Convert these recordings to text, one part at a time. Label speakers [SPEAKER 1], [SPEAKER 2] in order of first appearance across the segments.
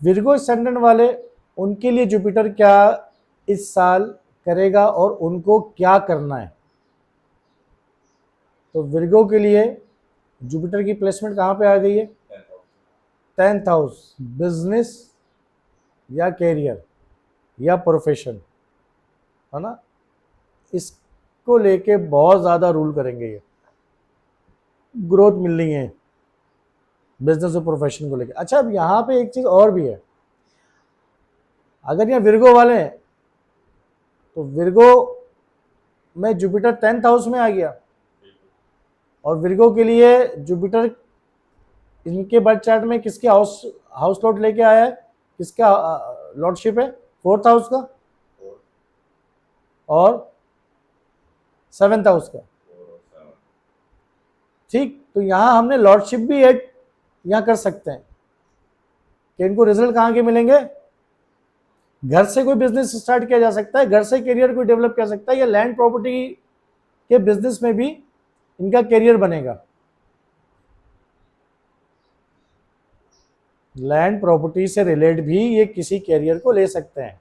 [SPEAKER 1] Virgo ascendant वाले, उनके लिए जुपिटर क्या इस साल करेगा और उनको क्या करना है? तो विर्गो के लिए जुपिटर की प्लेसमेंट कहाँ पे आ गई है? 10th हाउस, बिजनेस या कैरियर या प्रोफेशन, है ना? इसको लेके बहुत ज़्यादा रूल करेंगे ये, ग्रोथ मिलनी है बिजनेस और प्रोफेशन को लेके। अच्छा, अब यहाँ पे एक चीज़ और भी है, अगर यहाँ विर्गो वाले हैं तो विर्गो में जुपिटर 10th हाउस में आ गया, और विर्गो के लिए जुपिटर इनके बर्थ चार्ट में किसके हाउस लॉर्ड लेके आया है, किसका लॉर्डशिप है? 4th हाउस का और 7th हाउस का। ठीक, तो यहां हमने लॉर्डशिप भी ऐड यहां कर सकते हैं कि इनको रिजल्ट कहां के मिलेंगे? घर से कोई बिजनेस स्टार्ट किया जा सकता है, घर से करियर को डेवलप कर सकता है, या लैंड प्रॉपर्टी के बिजनेस में भी इनका करियर बनेगा। लैंड प्रॉपर्टी से रिलेट भी ये किसी कैरियर को ले सकते हैं,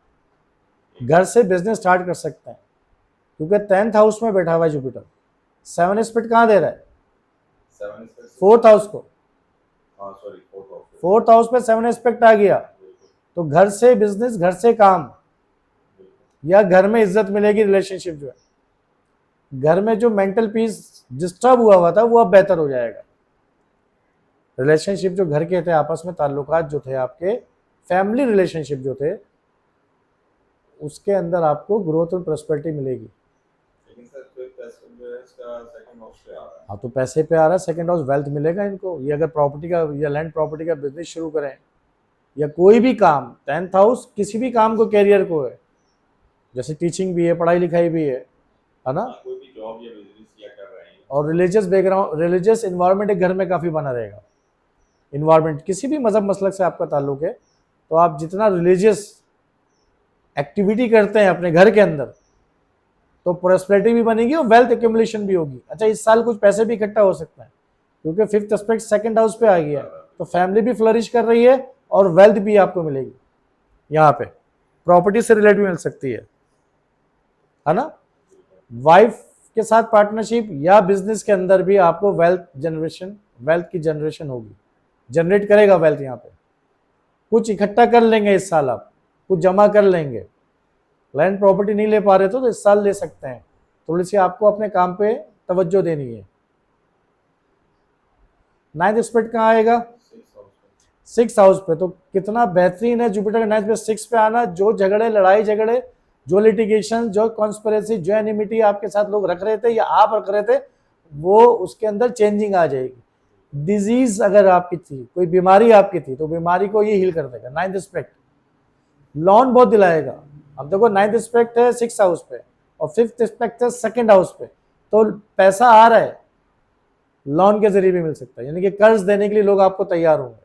[SPEAKER 1] घर से बिजनेस स्टार्ट कर सकते हैं, क्योंकि 10th हाउस में बैठा हुआ है जुपिटर। 7 एस्पेक्ट कहाँ दे रहा है? 4th हाउस को। 4th हाउस पे 7 एस्पेक्ट आ गया, तो घर से बिजनेस, घर से काम, या घर में इज्जत मिलेगी, रिलेशनशिप जो है, घर में जो मेंटल पीस डिस्टर्ब हुआ था वो अब बेहतर हो जाएगा। रिलेशनशिप जो घर के थे, आपस में ताल्लुकात जो थे, आपके फैमिली रिलेशनशिप जो थे, उसके अंदर आपको ग्रोथ और प्रॉस्पेरिटी मिलेगी। हाँ, तो पैसे पे आ रहा है, सेकंड हाउस वेल्थ मिलेगा इनको। ये अगर प्रॉपर्टी का या लैंड प्रॉपर्टी का बिजनेस शुरू करें या कोई भी काम, 10th हाउस किसी भी काम को, कैरियर को है, जैसे टीचिंग भी है, पढ़ाई लिखाई भी है ना? कोई भी जॉब या बिजनेस या कर रहे हैं, और रिलीजियस बैकग्राउंड, रिलीजियस इन्वायरमेंट एक घर में काफ़ी बना रहेगा। इन्वायरमेंट, किसी भी मजहब मसलक से आपका ताल्लुक है, तो आप जितना रिलीजियस एक्टिविटी करते हैं अपने घर के अंदर, तो प्रोस्पेरिटी भी बनेगी और वेल्थ एक्यूमुलेशन भी होगी। अच्छा, इस साल कुछ पैसे भी इकट्ठा हो सकता है, क्योंकि 5th एस्पेक्ट सेकंड हाउस पे आ गया है, तो फैमिली भी फ्लरिश कर रही है और वेल्थ भी आपको मिलेगी। यहाँ पे प्रॉपर्टी से रिलेट भी मिल सकती है ना? वाइफ के साथ पार्टनरशिप या बिजनेस के अंदर भी आपको वेल्थ जनरेशन, वेल्थ की जनरेशन होगी, जनरेट करेगा वेल्थ। यहाँ पे कुछ इकट्ठा कर लेंगे इस साल, आप कुछ जमा कर लेंगे। लैंड प्रॉपर्टी नहीं ले पा रहे तो इस साल ले सकते हैं, थोड़ी सी आपको अपने काम पे तवज्जो देनी है। 9th एस्पेक्ट कहाँ आएगा? 6th हाउस पे। तो कितना बेहतरीन है जुपिटर का 9th पे 6 पे आना। जो झगड़े, लड़ाई झगड़े, जो लिटिगेशन, जो कॉन्स्पिरेसी, जो एनिमिटी आपके साथ लोग रख रहे थे या आप रख रहे थे, वो उसके अंदर चेंजिंग आ जाएगी। डिजीज अगर आपकी थी, कोई बीमारी आपकी थी, तो बीमारी को ये हील कर देगा 9th एस्पेक्ट। लॉन बहुत दिलाएगा। अब देखो 9th एस्पेक्ट है 6th हाउस पे और 5th एस्पेक्ट है 2nd हाउस पे, तो पैसा आ रहा है, लॉन के जरिए भी मिल सकता है, यानी कि कर्ज देने के लिए लोग आपको तैयार होंगे।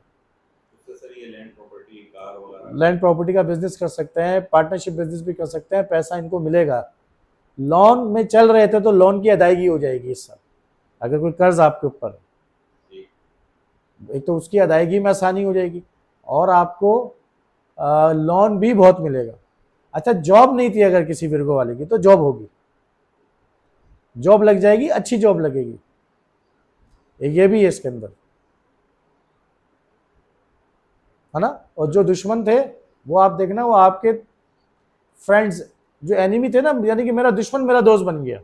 [SPEAKER 1] लैंड प्रॉपर्टी का बिजनेस कर सकते हैं, पार्टनरशिप बिजनेस भी कर सकते हैं, पैसा इनको मिलेगा। लोन में चल रहे थे तो लोन की अदायगी हो जाएगी इस साल। अगर कोई कर्ज आपके ऊपर है, एक तो उसकी अदायगी में आसानी हो जाएगी और आपको लोन भी बहुत मिलेगा। अच्छा, जॉब नहीं थी अगर किसी विर्गो वाले की, तो जॉब होगी, जॉब लग जाएगी, अच्छी जॉब लगेगी। ये भी है इसके अंदर, है ना? और जो दुश्मन थे वो आप देखना, वो आपके फ्रेंड्स, जो एनिमी थे ना, यानी कि मेरा दुश्मन मेरा दोस्त बन गया,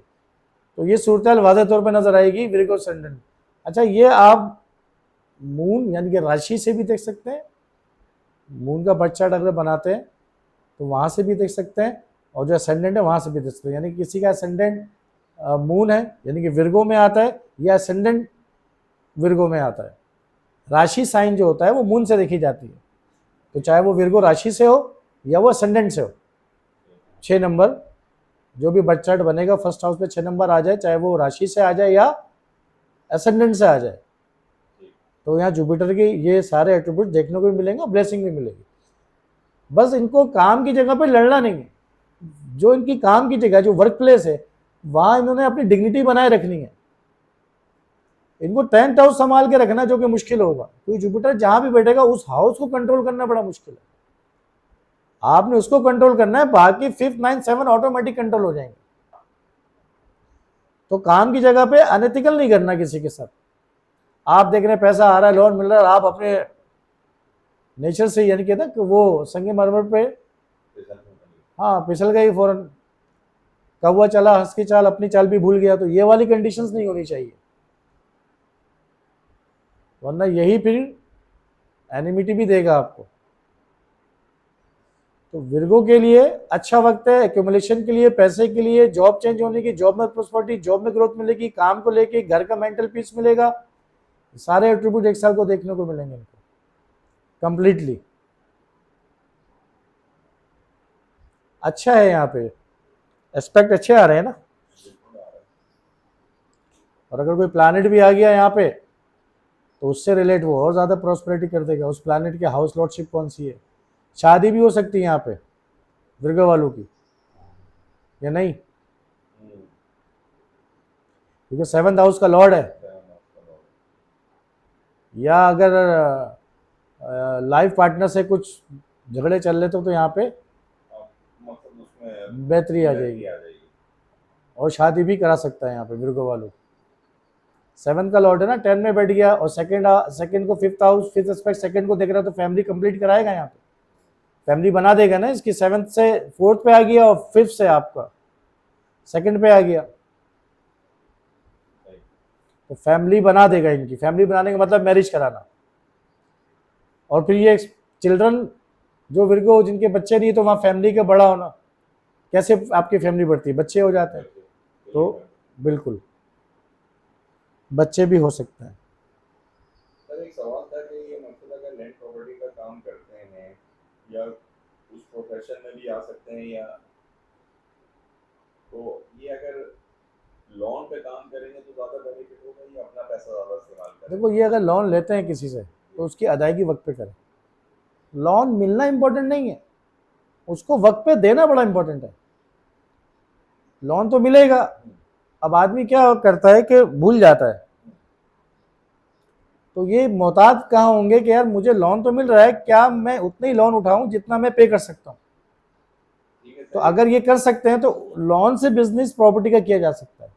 [SPEAKER 1] तो ये सूरत वाज़ेह तौर पे नजर आएगी विर्गो असेंडेंट। अच्छा, ये आप मून यानी कि राशि से भी देख सकते हैं, मून का बर्थ चार्ट अगर बनाते हैं तो वहाँ से भी देख सकते हैं, और जो असेंडेंट है वहाँ से भी देख सकते हैं। यानी कि किसी का असेंडेंट मून है, यानी कि विर्गो में आता है, या असेंडेंट विर्गो में आता है। राशि साइन जो होता है वो मून से देखी जाती है, तो चाहे वो विर्गो राशि से हो या वो असेंडेंट से हो, 6 नंबर जो भी बर्थ चार्ट बनेगा फर्स्ट हाउस पे 6 नंबर आ जाए, चाहे वो राशि से आ जाए या असेंडेंट से आ जाए, तो यहाँ जुपिटर के ये सारे एट्रीब्यूट देखने को भी मिलेंगे, ब्लेसिंग भी मिलेगी। बस इनको काम की जगह पे लड़ना नहीं है, जो इनकी काम की जगह, जो वर्क प्लेस है, वहाँ इन्होंने अपनी डिग्निटी बनाए रखनी है। इनको 10th हाउस संभाल के रखना जो कि मुश्किल होगा, क्योंकि जुपिटर जहां भी बैठेगा उस हाउस को कंट्रोल करना बड़ा मुश्किल है। आपने उसको कंट्रोल करना है, बाकी 5th 9th 7 ऑटोमेटिक कंट्रोल हो जाएंगे। तो काम की जगह पे अनएथिकल नहीं करना किसी के साथ। आप देख रहे हैं पैसा आ रहा है, लोन मिल रहा है, आप अपने नेचर से यानी कहते हैं कि वो संगमरमर पे हाँ फिसल गई फौरन, कौवा चला हंस की चाल, अपनी चाल भी भूल गया, तो ये वाली कंडीशंस नहीं होनी चाहिए, वरना यही फिर एनिमिटी भी देगा आपको। तो विर्गो के लिए अच्छा वक्त है एक्यूमुलेशन के लिए, पैसे के लिए, जॉब चेंज होने की, जॉब में प्रॉस्पेरिटी, जॉब में ग्रोथ मिलेगी, काम को लेके, घर का मेंटल पीस मिलेगा, सारे एट्रीब्यूट एक साल को देखने को मिलेंगे इनको कंप्लीटली। अच्छा है, यहाँ पे एस्पेक्ट अच्छे आ रहे हैं ना। और अगर कोई प्लैनेट भी आ गया यहाँ पे तो उससे रिलेट वो और ज़्यादा प्रॉस्पेरिटी कर देगा। उस प्लैनेट की हाउस लॉर्डशिप कौन सी है, शादी भी हो सकती है यहाँ पे विर्गो वालों की या नहीं, क्योंकि 7th हाउस का लॉर्ड है। या अगर लाइफ पार्टनर से कुछ झगड़े चल रहे तो यहाँ पे बेहतरी आ जाएगी और शादी भी करा सकता है यहाँ पे विर्गो वालों। 7 का लॉर्ड है ना, 10 में बैठ गया और सेकंड को 5th house, 5th aspect second को देख रहा है, तो फैमिली कंप्लीट कराएगा यहाँ पे, फैमिली बना देगा ना। इसकी 7th से 4th पे आ गया और 5th से आपका 2nd पे आ गया, तो फैमिली बना देगा इनकी। फैमिली बनाने का मतलब मैरिज कराना। और फिर ये चिल्ड्रन जो विर्गो जिनके बच्चे नहीं तो वहाँ फैमिली का बड़ा होना, कैसे आपकी फैमिली बढ़ती है, बच्चे हो जाते हैं, तो बिल्कुल बच्चे भी हो सकते हैं।
[SPEAKER 2] सर एक सवाल था कि ये मतलब अगर लैंड प्रॉपर्टी का काम करते हैं या उस प्रोफेशन में भी आ सकते हैं, या तो ये अगर लोन पे काम करेंगे तो ज़्यादा बेनिफिट होगा या अपना पैसा ज़्यादा इस्तेमाल करेंगे?
[SPEAKER 1] देखो, ये अगर लोन लेते हैं किसी से तो उसकी अदायगी वक्त पे करें। लोन मिलना इंपॉर्टेंट नहीं है, उसको वक्त पे देना बड़ा इंपॉर्टेंट है। लोन तो मिलेगा, अब आदमी क्या करता है कि भूल जाता है, तो ये मोहतात कहाँ होंगे कि यार मुझे लोन तो मिल रहा है, क्या मैं उतना ही लोन उठाऊं जितना मैं पे कर सकता हूं। तो अगर ये कर सकते हैं तो लोन से बिजनेस प्रॉपर्टी का किया जा सकता है,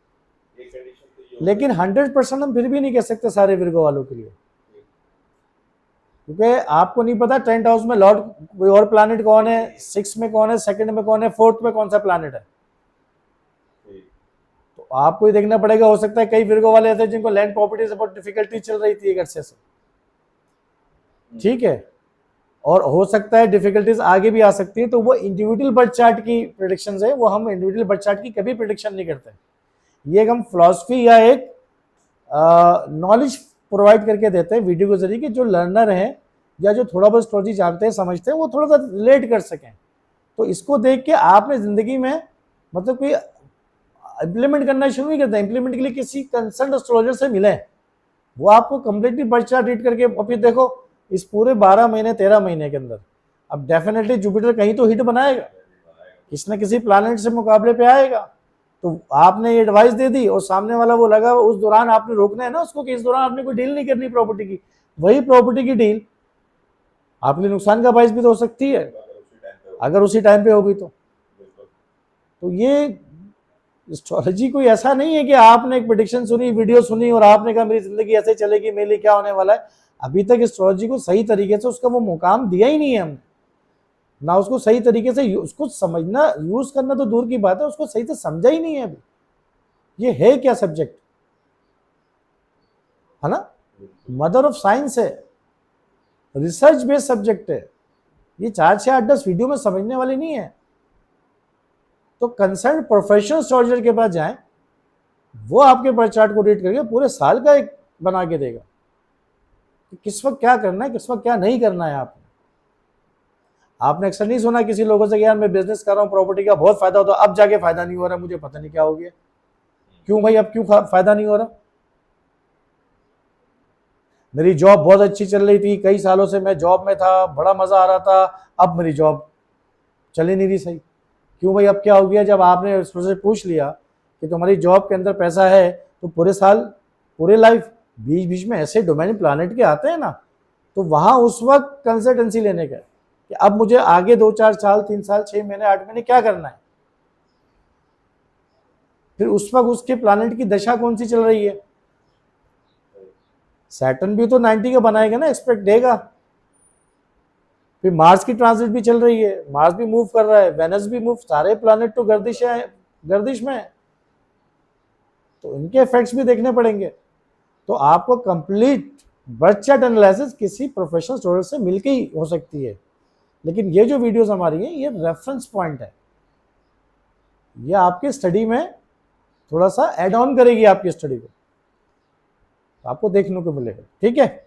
[SPEAKER 1] लेकिन 100% हम फिर भी नहीं कह सकते सारे विर्गो वालों के लिए, क्योंकि आपको नहीं पता 10th हाउस में लॉर्ड कोई और प्लैनेट कौन है, 6 में कौन है, 2nd में कौन है, 4th में कौन सा प्लैनेट है। तो आपको ही देखना पड़ेगा। हो सकता है कई विर्गो वाले ऐसे जिनको लैंड प्रॉपर्टी से बहुत डिफिकल्टी चल रही थी एक अरसे से, ठीक है, और हो सकता है डिफिकल्टीज आगे भी आ सकती है, तो वो इंडिविजुअल बर्थ चार्ट की प्रेडिक्शंस है, वो हम इंडिविजुअल बर्थ चार्ट की कभी प्रेडिक्शन नहीं करते। ये एक हम फिलॉसफी या एक नॉलेज प्रोवाइड करके देते हैं वीडियो के जरिए कि जो लर्नर हैं या जो थोड़ा बहुत एस्ट्रोलॉजी जानते हैं समझते हैं वो थोड़ा सा रिलेट कर सकें। तो इसको देख के आपने ज़िंदगी में मतलब कोई इम्प्लीमेंट करना शुरू नहीं करता, इम्प्लीमेंट के लिए किसी कंसर्न एस्ट्रोलॉजर से मिले, वो आपको कंप्लीटली बर्थ चार्ट रीड करके, और फिर देखो इस पूरे 12 महीने 13 महीने के अंदर अब डेफिनेटली जुपिटर कहीं तो हिट बनाएगा, किसी न किसी प्लैनेट से मुकाबले पे आएगा। तो आपने ये एडवाइस दे दी और सामने वाला वो लगा, उस दौरान आपने रोकना है ना उसको कि इस दौरान आपने कोई डील नहीं करनी प्रॉपर्टी की, वही प्रॉपर्टी की डील आपके लिए नुकसान का बायस भी तो हो सकती है अगर उसी टाइम पे होगी तो ये एस्ट्रोलॉजी कोई ऐसा नहीं है कि आपने एक प्रेडिक्शन सुनी, वीडियो सुनी और आपने कहा मेरी जिंदगी ऐसे चलेगी, मेरे लिए क्या होने वाला है। अभी तक एस्ट्रोलॉजी को सही तरीके से उसका वो मुकाम दिया ही नहीं है हमने, ना उसको सही तरीके से उसको समझना, यूज करना तो दूर की बात है, उसको सही से समझा ही नहीं है अभी। ये है क्या सब्जेक्ट, है ना, मदर ऑफ साइंस है, रिसर्च बेस्ड सब्जेक्ट है, ये 4 से 8-10 वीडियो में समझने वाली नहीं है। तो कंसर्न प्रोफेशनल एस्ट्रोलॉजर के पास जाएं, वो आपके बर्थ चार्ट को रीड करके पूरे साल का एक बना के देगा कि किस वक्त क्या करना है, किस वक्त क्या नहीं करना है। आपने अक्सर नहीं सुना किसी लोगों से कि यार मैं बिजनेस कर रहा हूँ, प्रॉपर्टी का बहुत फायदा होता है, अब जाके फायदा नहीं हो रहा, मुझे पता नहीं क्या हो गया। क्यों भाई, अब क्यों फायदा नहीं हो रहा? मेरी जॉब बहुत अच्छी चल रही थी, कई सालों से मैं जॉब में था, बड़ा मजा आ रहा था, अब मेरी जॉब चल ही नहीं रही सही। क्यों भाई, अब क्या हो गया? जब आपने उससे पूछ लिया कि तुम्हारी जॉब के अंदर पैसा है तो पूरे साल, पूरे लाइफ बीच बीच में ऐसे डोमेन प्लानट के आते हैं ना, तो वहां उस वक्त कंसल्टेंसी लेने का कि अब मुझे आगे 2-4 साल, 3 साल, 6 महीने, 8 महीने क्या करना है। फिर उस वक्त उसके प्लानट की दशा कौन सी चल रही है। सैटर्न भी तो 90 का बनाएगा ना, एक्सपेक्ट देगा। फिर मार्स की ट्रांजिट भी चल रही है, मार्स भी मूव कर रहा है, वेनस भी मूव, सारे प्लानट तो गर्दिश में है, तो इनके इफेक्ट्स भी देखने पड़ेंगे। तो आपको कंप्लीट बर्थ चार्ट एनालिसिस किसी प्रोफेशनल स्टूडेंट से मिलके ही हो सकती है, लेकिन ये जो वीडियोस हमारी हैं ये रेफरेंस पॉइंट है, ये आपकी स्टडी में थोड़ा सा ऐड ऑन करेगी आपकी स्टडी को, आपको देखने को मिलेगा। ठीक है।